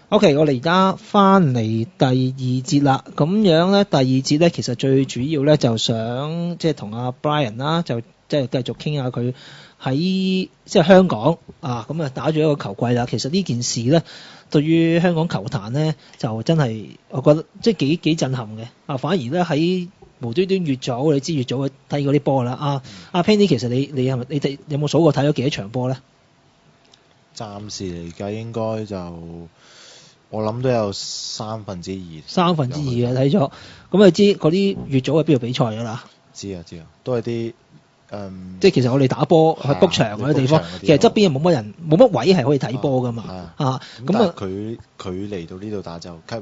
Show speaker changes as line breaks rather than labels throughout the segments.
OK， 我哋而家翻嚟第二節啦，咁樣咧，第二節咧，其實最主要咧就想即係同阿 Bryant 啦，就即係繼續傾下佢喺即係香港啊，咁啊打咗一個球季啦。其實呢件事咧，對於香港球壇咧，就真係我覺得即係幾震撼嘅啊。反而咧喺無端端越早，你知越早去睇嗰啲波啦。阿 Penny， 其實你係咪你哋有冇數過睇咗幾多場波咧？
暫時嚟計應該就我諗都有2/3。
2/3嘅睇咗，咁你知嗰啲越早喺邊度比賽㗎啦？知
啊，都係啲
即係其實我哋打波去 book 場嗰啲地方，其實側邊又冇乜人，冇乜位係可以睇波㗎嘛。
咁啊，佢嚟到呢度打就吸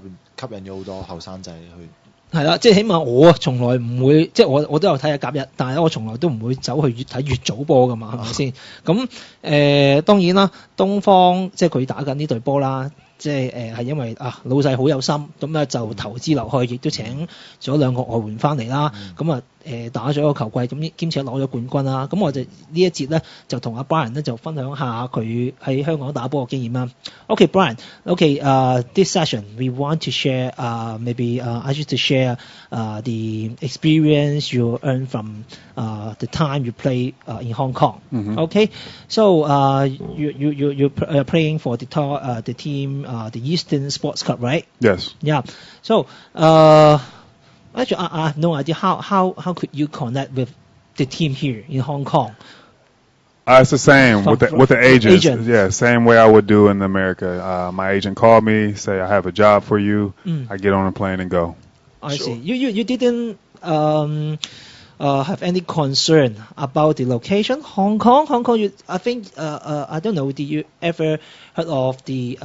引咗好多後生仔去。
係啦，即係起碼我從來唔會，即係我都有睇下甲日，但係我從來都唔會走去睇越早波㗎嘛，係咪先？咁當然啦，東方即係佢打緊呢隊波啦。即係係因為老細好有心，咁咧就投資落去，亦都請咗2個外援翻嚟啦。咁打咗個球季，咁兼且攞咗冠軍啦。咁我就呢一節咧就同阿 Bryant 咧就分享下佢喺香港打波嘅經驗啦。Okay, Bryant. Okay, this session we want to share maybe I just to share the experience you earned from the time you play in Hong Kong. Okay, so you playing for the team. The Eastern Sports Club, right?
Yes.
Yeah. So, actually, I have no idea how could you connect with the team here in Hong Kong?
It's the same with the agent. Yeah, same way I would do in America. My agent called me, say I have a job for you. I get on a plane and go.
I see. You didn't have any concern about the location? Hong Kong, I think, I don't know, did you ever heard of the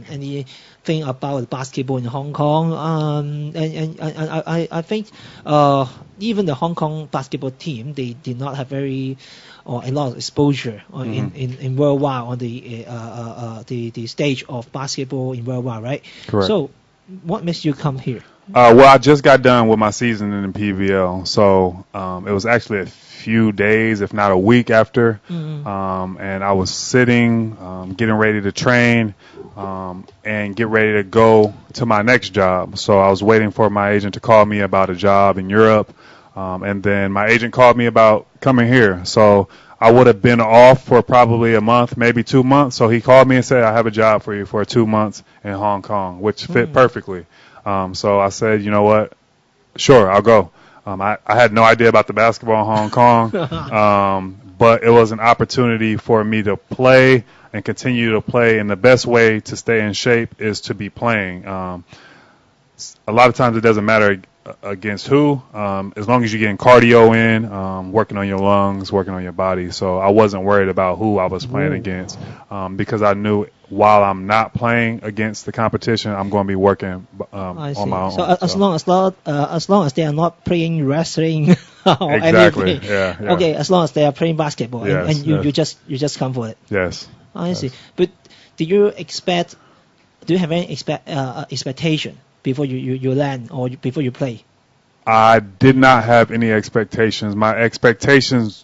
anything about basketball in Hong Kong? And I think even the Hong Kong basketball team, they did not have a lot of exposure in worldwide on the stage of basketball in worldwide, right?
Correct.
So what makes you come here?
Well, I just got done with my season in the PBL, so it was actually a few days, if not a week after, and I was sitting, getting ready to train, and get ready to go to my next job. So I was waiting for my agent to call me about a job in Europe, and then my agent called me about coming here. So I would have been off for probably a month, maybe 2 months. So he called me and said, I have a job for you for 2 months in Hong Kong, which fit perfectly. So I said, you know what? Sure, I'll go. I had no idea about the basketball in Hong Kong, but it was an opportunity for me to play and continue to play. And the best way to stay in shape is to be playing. A lot of times it doesn't matter against who, as long as you're getting cardio in, working on your lungs, working on your body. So I wasn't worried about who I was playing against, because I knew while I'm not playing against the competition, I'm going to be working on my own.
So as long as they are not playing wrestling or
exactly.
anything.
Yeah.
Okay, as long as they are playing basketball,
yes,
and you just come for it.
Yes.
I see. But do you have any expectation before you land or before you play?
I did not have any expectations. My expectations,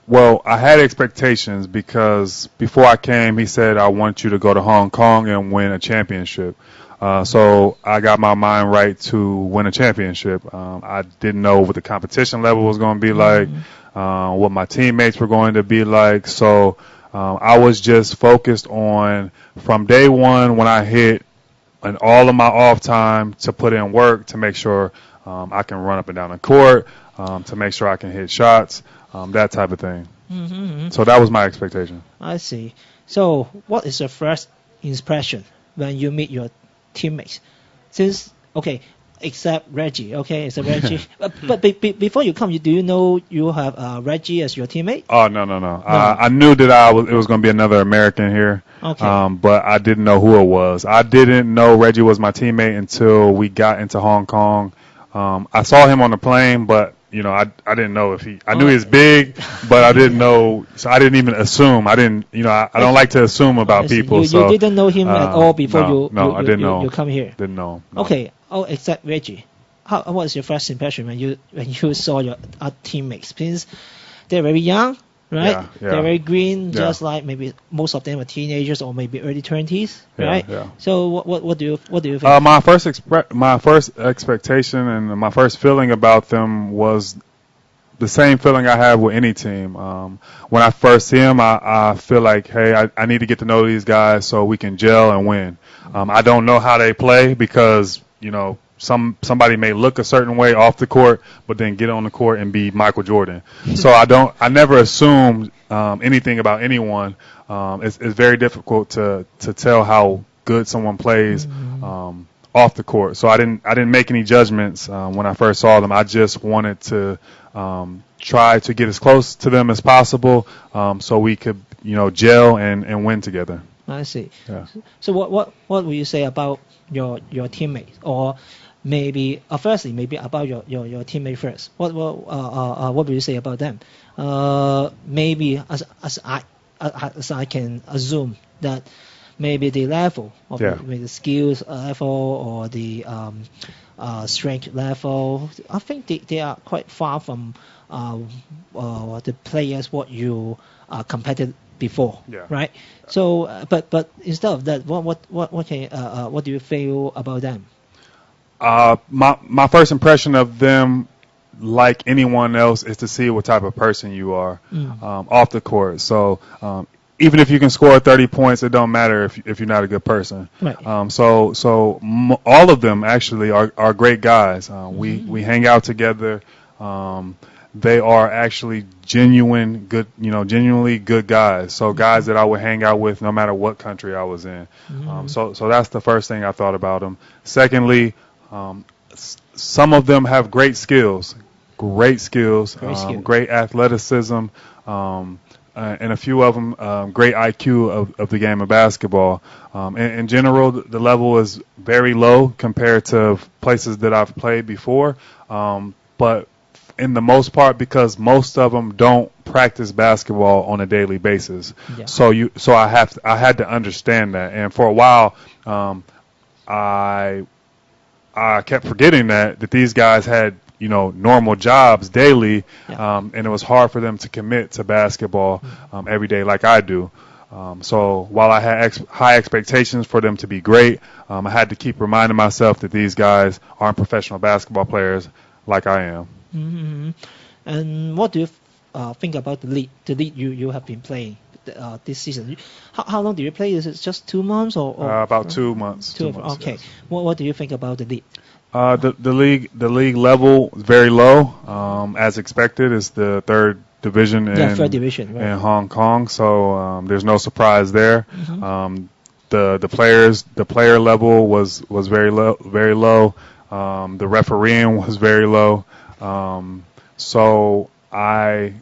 well, I had expectations because before I came, he said, I want you to go to Hong Kong and win a championship. So I got my mind right to win a championship. I didn't know what the competition level was going to be like, what my teammates were going to be like. So I was just focused on, from day one when I hit, and all of my off time to put in work to make sure I can run up and down the court, to make sure I can hit shots, that type of thing. So that was my expectation.
I see. So what is your first impression when you meet your teammates? Except Reggie, except Reggie. But before you come, do you know you have Reggie as your teammate?
Oh, no. I knew that it was going to be another American here, but I didn't know who it was. I didn't know Reggie was my teammate until we got into Hong Kong. I saw him on the plane, but I didn't know if I knew he was big, but I didn't know, so I didn't even assume. I don't like to assume about people.
You didn't know him at all before
I didn't know.
You come here.
Didn't know. No.
Okay. Except Reggie. What was your first impression when you saw your teammates? Since they're very young, right?
Yeah, yeah.
They're very green,
Yeah.
just like maybe most of them are teenagers or maybe early 20s,
Yeah,
right?
yeah.
So what do you think?
My first expectation and my first feeling about them was the same feeling I have with any team. When I first see them, I feel like, hey, I need to get to know these guys so we can gel and win. I don't know how they play because, somebody may look a certain way off the court, but then get on the court and be Michael Jordan. So I never assumed anything about anyone. It's very difficult to tell how good someone plays off the court. So I didn't make any judgments when I first saw them. I just wanted to try to get as close to them as possible so we could gel and win together.
I see.
Yeah.
So what will you say about your teammates, or maybe firstly maybe about your teammate first? What will you say about them? Maybe as I can assume that maybe the level of maybe the skills level or the strength level, I think they are quite far from the players what you competed before, right? So, but instead of that, what do you feel about them?
My first impression of them, like anyone else, is to see what type of person you are off the court. So even if you can score 30 points, it don't matter if you're not a good person.
Right.
All of them actually are great guys. We hang out together. They are actually genuinely good guys. So guys that I would hang out with no matter what country I was in. So that's the first thing I thought about them. Secondly, some of them have great skills, great athleticism, and a few of them great IQ of the game of basketball. In general, the level is very low compared to places that I've played before, but in the most part, because most of them don't practice basketball on a daily basis.
Yeah.
So I had to understand that, and for a while, I kept forgetting that these guys had normal jobs daily, and it was hard for them to commit to basketball every day like I do. So while I had high expectations for them to be great, I had to keep reminding myself that these guys aren't professional basketball players like I am.
Mm-hmm. And what do you think about the league? The league you have been playing this season. How long do you play? Is it just 2 months or
about 2 months?
2 months. Okay.
Yes.
What do you think about the league?
The league level is very low, as expected. It's the third division
third division, right.
in Hong Kong, so there's no surprise there.
Mm-hmm.
The player level was very low. The refereeing was very low. So I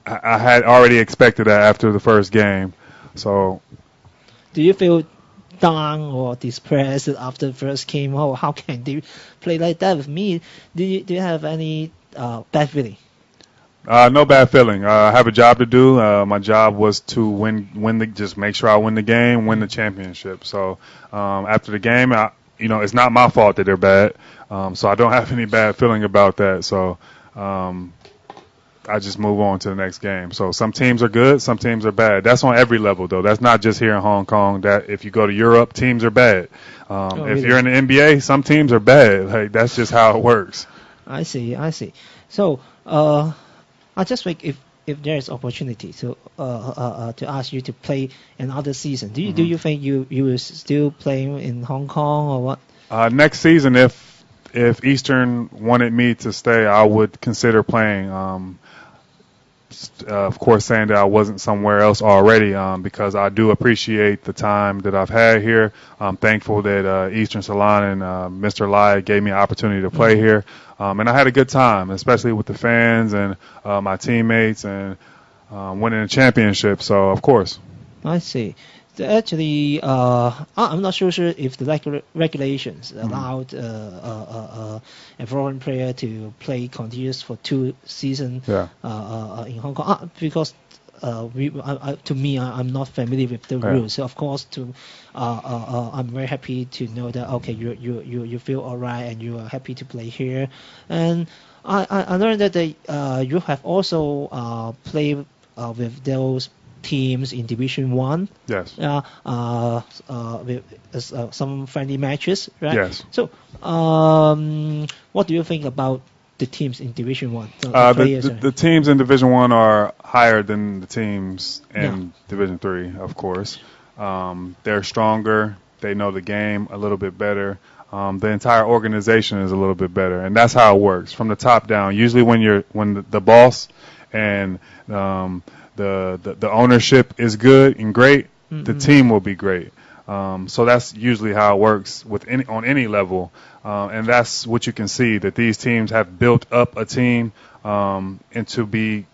had already expected that after the first game. So,
do you feel down or depressed after the first game? Oh, how can they play like that with me? Do you have any bad feeling?
No bad feeling. I have a job to do. My job was to just make sure I win the game, win the championship. So after the game, it's not my fault that they're bad. So I don't have any bad feeling about that. So I just move on to the next game. So some teams are good, some teams are bad. That's on every level, though. That's not just here in Hong Kong. That if you go to Europe, teams are bad.
Really?
If you're in the NBA, some teams are bad. Like that's just how it works.
I see. So I just think if there is opportunity to ask you to play another season, do you think you will still play in Hong Kong or what?
Next season, if Eastern wanted me to stay, I would consider playing. Of course, saying that I wasn't somewhere else already, because I do appreciate the time that I've had here. I'm thankful that Eastern Salon and Mr. Lai gave me an opportunity to play here. And I had a good time, especially with the fans and my teammates and winning a championship. So, of course.
I see. Actually, I'm not so sure if the regulations allowed a foreign player to play continuous for 2 seasons in Hong Kong. Because to me, I'm not familiar with the rules. So of course, I'm very happy to know that okay, you feel alright and you are happy to play here. And I learned that you have also played with those teams in Division One.
Yes.
With some friendly matches, right?
Yes.
So, what do you think about the teams in Division One?
The teams in Division One are higher than the teams in
Yeah.
Division Three, of course. They're stronger. They know the game a little bit better. The entire organization is a little bit better, and that's how it works from the top down. Usually, when the boss and the ownership is good and great, the team will be great. So that's usually how it works on any level, and that's what you can see, that these teams have built up a team and to be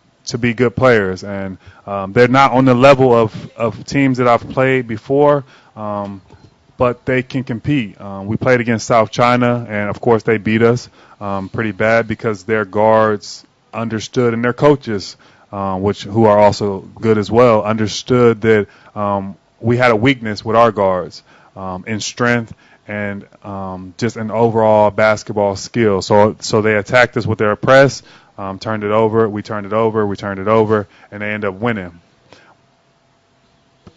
good players, and they're not on the level of teams that I've played before. But they can compete. We played against South China, and of course they beat us pretty bad because their guards understood, and their coaches, who are also good as well, understood that we had a weakness with our guards in strength and just an overall basketball skill. So they attacked us with their press, turned it over, we turned it over, and they end up winning.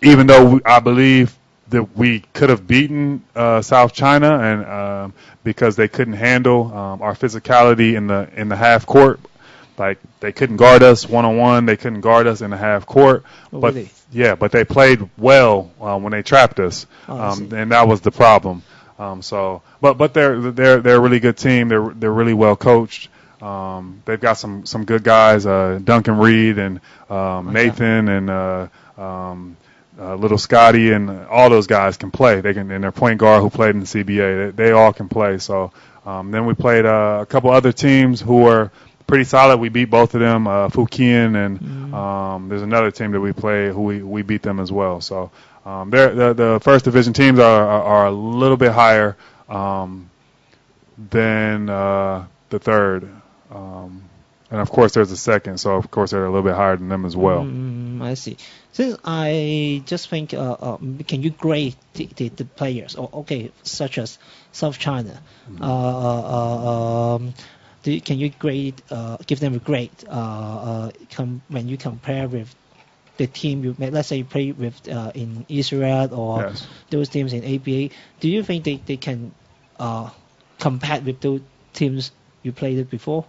Even though I believe that we could have beaten South China, and because they couldn't handle our physicality in the half court, like they couldn't guard us one-on-one, they couldn't guard us in the half court. But
really?
yeah, but they played well when they trapped us, and that was the problem. But they're a really good team. They're really well coached. They've got some good guys, Duncan Reed and Nathan and. Little Scotty and all those guys can play. And their point guard who played in the CBA, they all can play. So then we played a couple other teams who were pretty solid. We beat both of them, Fujian, and there's another team that we play who we beat them as well. So the first division teams are a little bit higher than the third. And of course, there's a second, so of course they're a little bit higher than them as well.
I see. Since I just think, can you grade the players? Such as South China. Can you grade? Give them a grade when you compare with the team you let's say you play with in Israel or
Yes.
those teams in ABA. Do you think they can compare with those teams you played it before?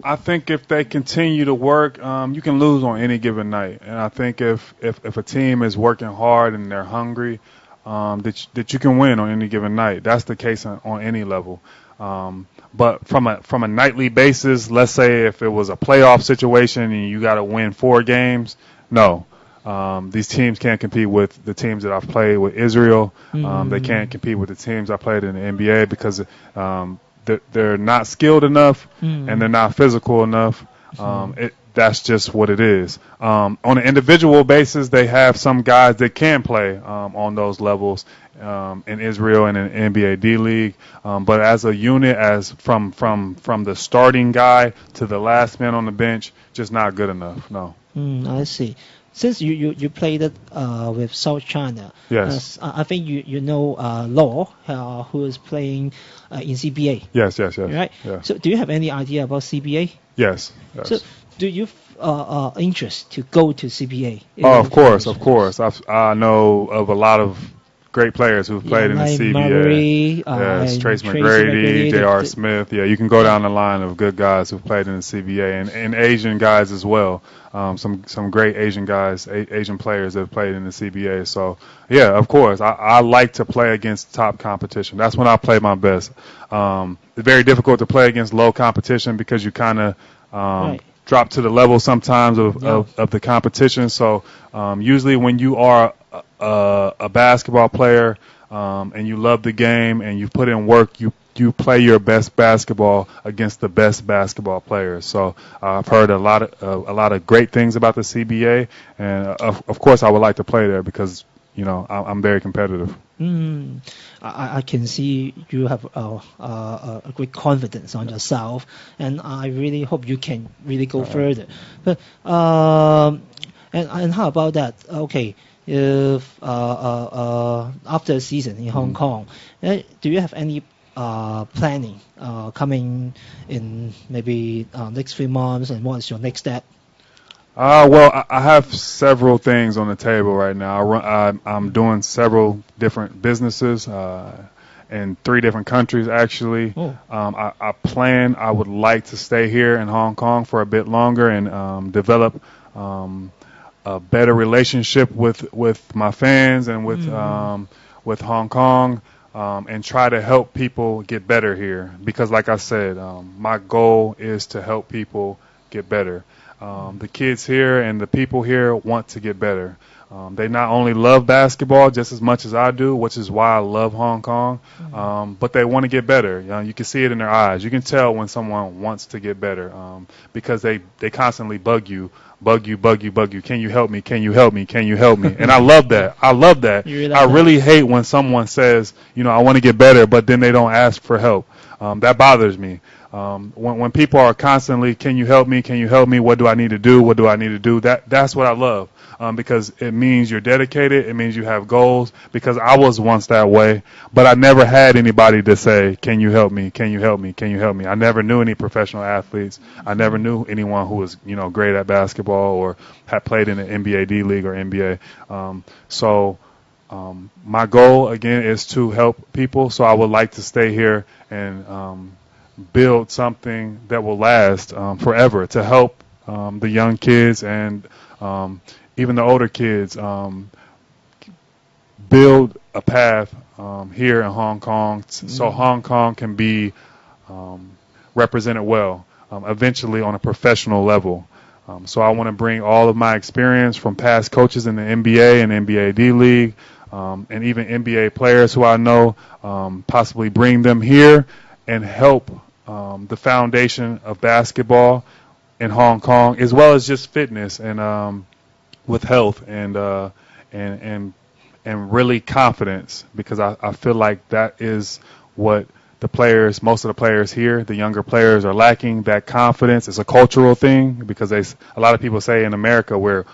I think if they continue to work, you can lose on any given night. And I think if a team is working hard and they're hungry, that you can win on any given night. That's the case on any level. But from a nightly basis, let's say if it was a playoff situation and you got to win 4 games, no. These teams can't compete with the teams that I've played with Israel. They can't compete with the teams I played in the NBA because they're not skilled enough and they're not physical enough. That's just what it is. On an individual basis, they have some guys that can play on those levels in Israel and in NBA D League. But as a unit, as from the starting guy to the last man on the bench, just not good enough. No.
I see. Since you played it with South China,
Yes.
I think you know Law, who is playing in CBA.
Yes.
Right.
Yeah.
So do you have any idea about CBA?
Yes.
So do you interest to go to CBA?
Oh, of course. I know of a lot of great players who've played in the
like
CBA.
Murray,
Yes,
and
Trace
Tracy
McGrady, J.R.
the-
Smith. Yeah, you can go down the line of good guys who've played in the CBA and Asian guys as well. Some great Asian guys, Asian players that have played in the CBA. So, yeah, of course. I like to play against top competition. That's when I play my best. It's very difficult to play against low competition because you kind of
Right.
drop to the level sometimes of the competition. So usually when you are a basketball player and you love the game and you put in work, you play your best basketball against the best basketball players. So I've heard a lot of great things about the CBA, and of course I would like to play there because I'm very competitive.
I can see you have a great confidence on yourself, and I really hope you can really go further. But and how about that? Okay, if after the season in Hong Kong, do you have any planning coming in maybe next few months, and what is your next step?
Well, I have several things on the table right now. I'm doing several different businesses in 3 different countries, actually.
Oh.
I would like to stay here in Hong Kong for a bit longer and develop a better relationship with my fans and with Hong Kong. And try to help people get better here because, like I said, my goal is to help people get better. The kids here and the people here want to get better. They not only love basketball just as much as I do, which is why I love Hong Kong, but they want to get better. You can see it in their eyes. You can tell when someone wants to get better because they constantly bug you. Can you help me? Can you help me? Can you help me? And I love that. I love that. I really hate when someone says, I want to get better, but then they don't ask for help. That bothers me. When people are constantly, can you help me? Can you help me? What do I need to do? What do I need to do? That's what I love. Because it means you're dedicated. It means you have goals. Because I was once that way, but I never had anybody to say, "Can you help me? Can you help me? Can you help me?" I never knew any professional athletes. I never knew anyone who was, great at basketball or had played in the NBA D League or NBA. My goal again is to help people. So I would like to stay here and build something that will last forever to help the young kids and even the older kids build a path here in Hong Kong so Hong Kong can be represented well eventually on a professional level. So I want to bring all of my experience from past coaches in the NBA and NBA D League and even NBA players who I know, possibly bring them here and help the foundation of basketball in Hong Kong, as well as just fitness and with health and really confidence, because I feel like that is what most of the players here, the younger players, are lacking. That confidence is a cultural thing because a lot of people say in America we're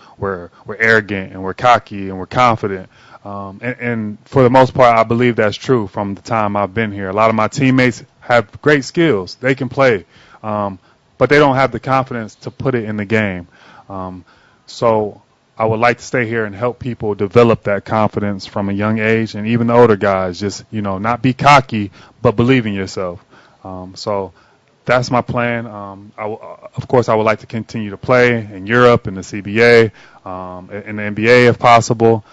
arrogant and we're cocky and we're confident. And for the most part, I believe that's true from the time I've been here. A lot of my teammates have great skills. They can play, but they don't have the confidence to put it in the game. So I would like to stay here and help people develop that confidence from a young age, and even the older guys, just, not be cocky, but believe in yourself. So that's my plan. Of course, I would like to continue to play in Europe, in the CBA, in the NBA if possible.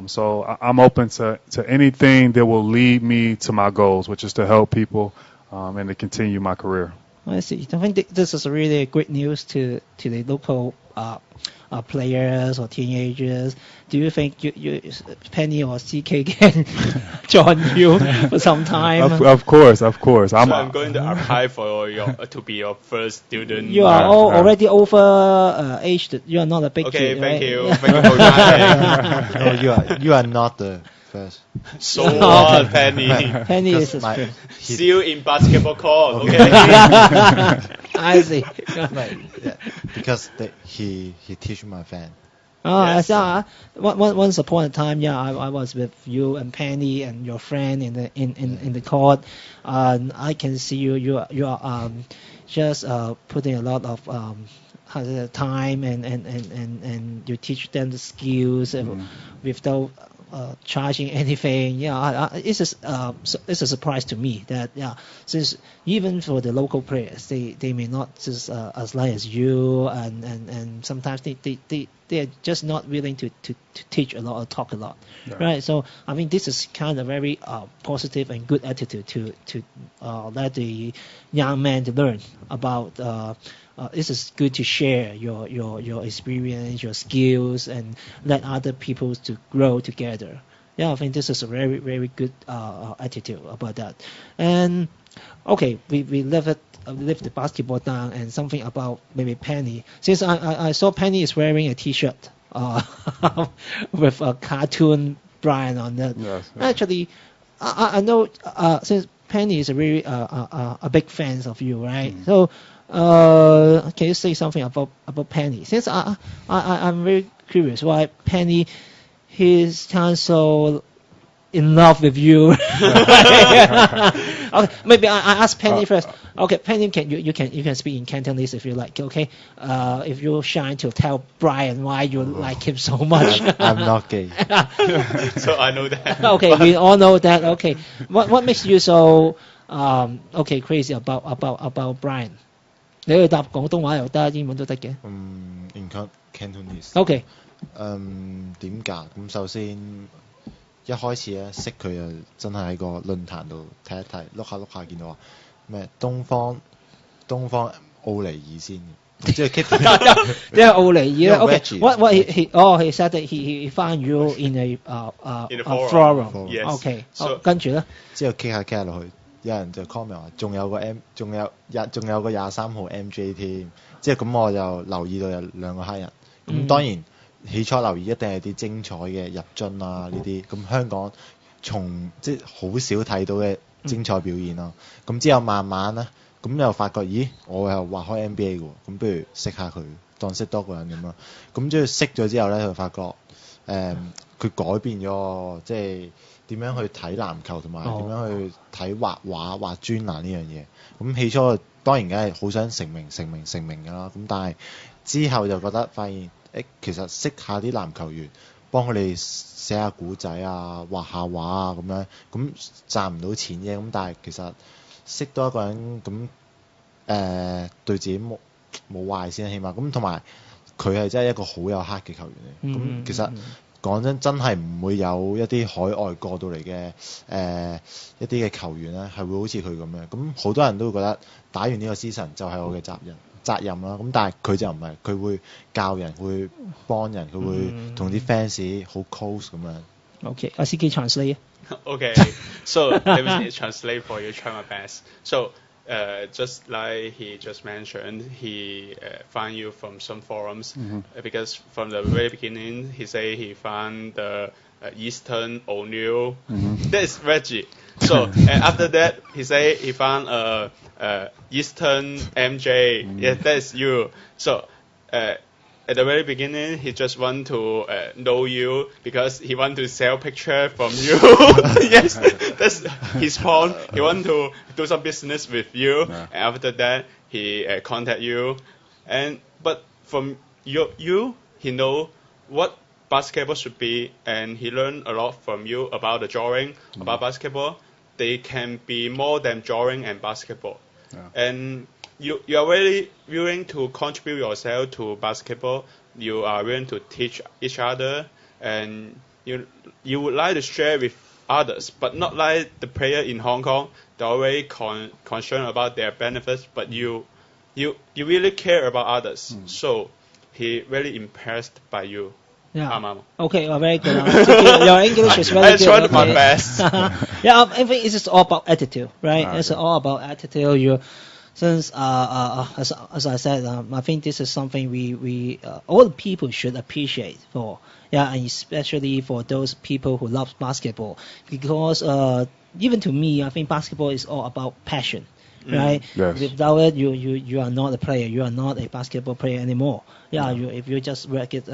So I'm open to anything that will lead me to my goals, which is to help people and to continue my career.
I see. I think this is really great news to the local players or teenagers. Do you think you Penny or CK can join you for some time?
Of course.
I'm going to apply for to be your first student.
You are already over aged. You are not a big kid,
thank
right?
you. Thank you for that.
No, you are not the first.
So what, Penny?
Penny is the first.
See you in basketball court, okay?
I see.
Because he teach my fan.
Oh,
Yes.
I saw. Once upon a time, I was with you and Penny and your friend in the court. I can see you are just putting a lot of time and you teach them the skills without charging anything. It's a surprise to me that since even for the local players, they may not just as light as you, and sometimes they are just not willing to teach a lot or talk a lot, right? So I mean, this is kind of very positive and good attitude to let the young man to learn about. This is good to share your experience, your skills, and let other people to grow together. I think this is a very, very good attitude about that. And okay, we left the basketball down, and something about maybe Penny. Since I saw Penny is wearing a T-shirt with a cartoon Bryant on it.
Yes.
Actually, I know since Penny is a really a big fan of you, right? So. Can you say something about Penny? Since I'm very curious why Penny is kind of so in love with you. Okay, maybe I ask Penny first. Okay, Penny, you can speak in Cantonese if you like. Okay, if you shine to tell Brian why you like him so much.
I'm not gay.
So I know that.
Okay, we all know that. Okay, what makes you so okay crazy about Brian？ 你可以答廣東話又得，英文都得嘅。
In Cantonese。
OK，
點㗎？咁首先一開始咧識佢就真係喺個論壇度睇一睇，碌下見到話咩東方奧尼爾先，即係 Kitty。
即係奧尼爾咧。OK，
Reggie
what he said that he found you in a
In a
forum。
Yes.
OK，
So-
跟住咧。
之後傾下落去，有人就 comment 話仲有個23號 MJ 添，即係咁我就留意到有兩個黑人。咁當然起初留意一定係啲精彩嘅入樽啊呢啲，咁香港即係好少睇到嘅精彩表現咯。咁之後慢慢咧，咁又發覺咦我又話開 NBA 嘅喎，咁不如識下佢，當識多個人咁咯。咁即係識咗之後咧，就發覺佢改變咗即係點樣去睇籃球同埋點樣去睇畫畫畫專欄呢樣嘢。咁起初當然梗係好想成名㗎啦。咁但係之後就覺得發現其實識下啲籃球員，幫佢哋寫下古仔啊、畫下畫啊咁樣，咁賺唔到錢啫。咁但係其實識多一個人咁對自己冇壞先，起碼咁同埋佢係真係一個好有 heart 嘅球員嚟。咁其實講真係唔會有一啲海外過到嚟嘅一啲嘅球員咧，係會好似佢咁樣。咁好多人都會覺得打完呢個 season 就係我嘅責任啦。咁但係佢就唔係，佢會教人，會幫人，佢會同啲 fans 好 close 咁樣。
OK， 阿司機 translate。
Okay, so let me translate for you, try my best. So, just like he just mentioned, he found you from some forums because from the very beginning, he say he found the Eastern O'Neal. That is Reggie. So, and after that, he say he found Eastern MJ. Yeah, that is you. So, at the very beginning, he just want to know you because he want to sell picture from you. Yes, that's his point. He want to do some business with you.
Yeah.
And after that, he contact you. But from you, he know what basketball should be, and he learn a lot from you about the drawing, about basketball. They can be more than drawing and basketball.
Yeah.
And you are really willing to contribute yourself to basketball. You are willing to teach each other, and you would like to share with others, but not like the player in Hong Kong. They're already concerned about their benefits, but you really care about others. So he really impressed by you.
Yeah. Okay, very good. Your English is very good.
I tried my best.
Yeah, I think it's just all about attitude, right? It's all about attitude. Since as I said, I think this is something we all the people should appreciate for. Yeah, and especially for those people who love basketball, because even to me, I think basketball is all about passion. Right?
Yes.
Without it, you are not a player. You are not a basketball player anymore. Yeah. If you just work it,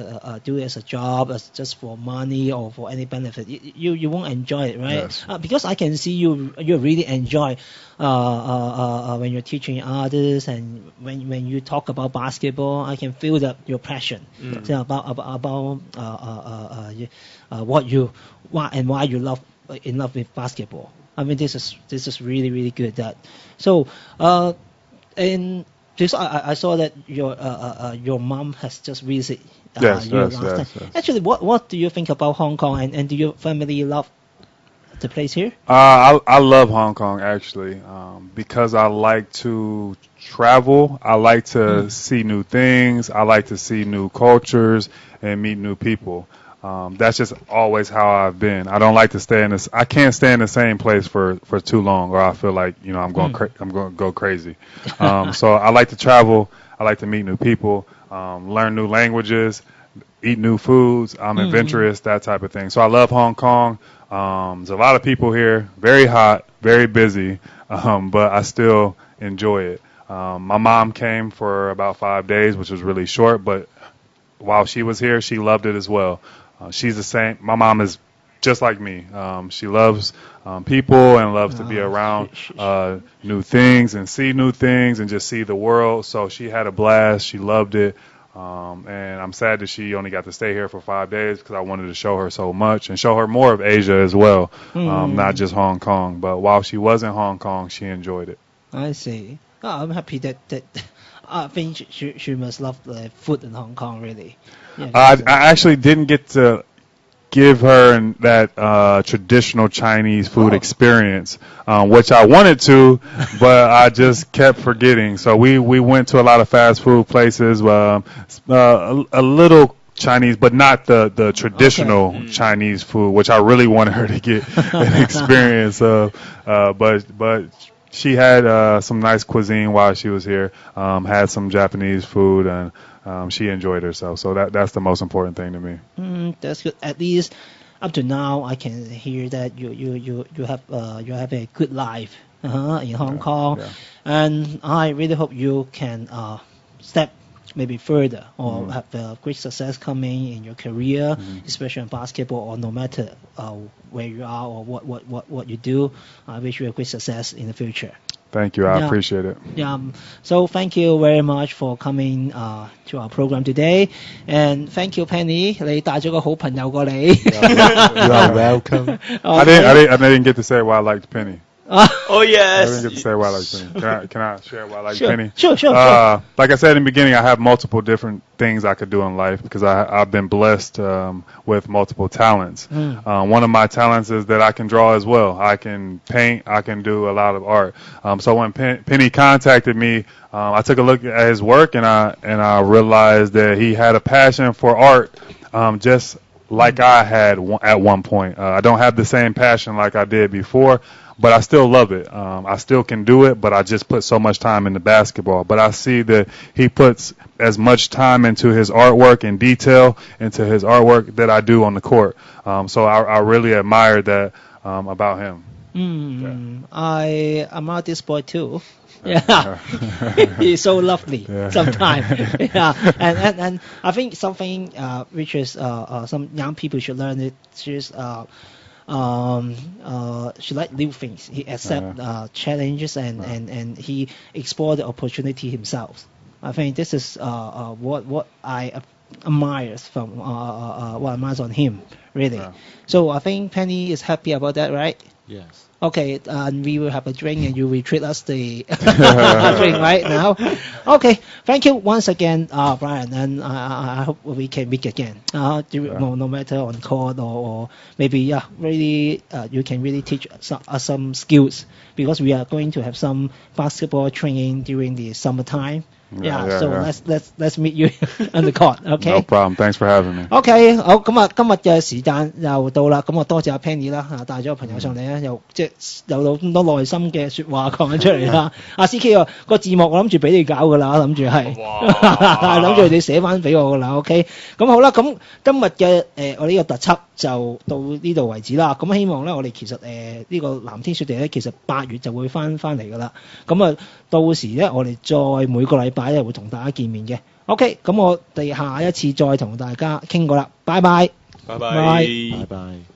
do it as a job, as just for money or for any benefit, you won't enjoy it, right?
Yes.
Because I can see you really enjoy when you're teaching others, and when you talk about basketball, I can feel that your passion about what you want and why you in love with basketball. I mean, this is really, really good. So and because I saw that your mom has just visited
Yes.
last time. Actually, what do you think about Hong Kong, and do your family love the place here?
I love Hong Kong actually because I like to travel. I like to see new things. I like to see new cultures and meet new people. That's just always how I've been. I don't like to stay in this. I can't stay in the same place for too long, or I feel like I'm going to go crazy. So I like to travel. I like to meet new people, learn new languages, eat new foods. I'm adventurous, that type of thing. So I love Hong Kong. There's a lot of people here, very hot, very busy, but I still enjoy it. My mom came for about 5 days, which was really short, but while she was here, she loved it as well. She's the same. My mom is just like me. She loves people and loves to be around new things and see new things and just see the world. So she had a blast. She loved it. And I'm sad that she only got to stay here for 5 days because I wanted to show her so much and show her more of Asia as well, not just Hong Kong. But while she was in Hong Kong, she enjoyed it.
I see. Oh, I'm happy that I think she must love the food in Hong Kong, really. Yeah,
I actually didn't get to give her that traditional Chinese food experience, which I wanted to, but I just kept forgetting. So we went to a lot of fast food places, a little Chinese, but not the traditional Chinese food, which I really wanted her to get an experience of. But she had some nice cuisine while she was here, had some Japanese food, and she enjoyed herself. So that's the most important thing to me.
That's good. At least up to now, I can hear that you have a good life in Hong Kong, and I really hope you can step maybe further or have a great success coming in your career, especially in basketball, or no matter where you are or what you do. I wish you a great success in the future.
Thank you. I appreciate it.
Yeah. So thank you very much for coming to our program today, and thank you, Penny. 你帶咗個好朋友過嚟。
You are welcome.
I didn't get to say why I liked Penny.
Oh yes.
I didn't get to say why I like Penny. Can I share why I like Penny?
Sure.
Like I said in the beginning, I have multiple different things I could do in life because I've been blessed with multiple talents. One of my talents is that I can draw as well. I can paint. I can do a lot of art. So when Penny contacted me, I took a look at his work and I realized that he had a passion for art, just like I had at one point. I don't have the same passion like I did before, but I still love it. I still can do it, but I just put so much time into basketball. But I see that he puts as much time into his artwork and detail into his artwork that I do on the court. So I really admire that about him.
I admire this boy too. Yeah, he's so lovely sometimes. And I think something which is some young people should learn it. She like new things. He accept challenges and he explore the opportunity himself. I think this is what I admire from what I admire on him, really. So I think Penny is happy about that, right?
Yes.
Okay, and we will have a drink and you will treat us the drink right now. Okay, thank you once again, Bryant, and I hope we can meet again. No matter on court or maybe really you can really teach some skills because we are going to have some basketball training during the summertime. So let's meet you on the court. Okay.
No problem. Thanks for having me.
OK， 好，咁啊，今日嘅時間又到啦，咁啊多謝阿 Penny 啦，帶咗個朋友上嚟咧，又即係有到咁多內心嘅説話講咗出嚟啦。阿 CK 啊，個字幕我諗住俾你搞噶啦，我諗住係，諗住你寫翻俾我噶啦。OK， 咁好啦，咁今日嘅我呢個特輯就到呢度為止啦。咁希望咧，我哋其實呢個藍天雪地咧，其實8月就會翻嚟噶啦。咁啊，到時咧，我哋再每個禮拜咧會同大家見面嘅。OK， 咁我哋下一次再同大家傾過啦，拜拜，
拜拜，
拜拜。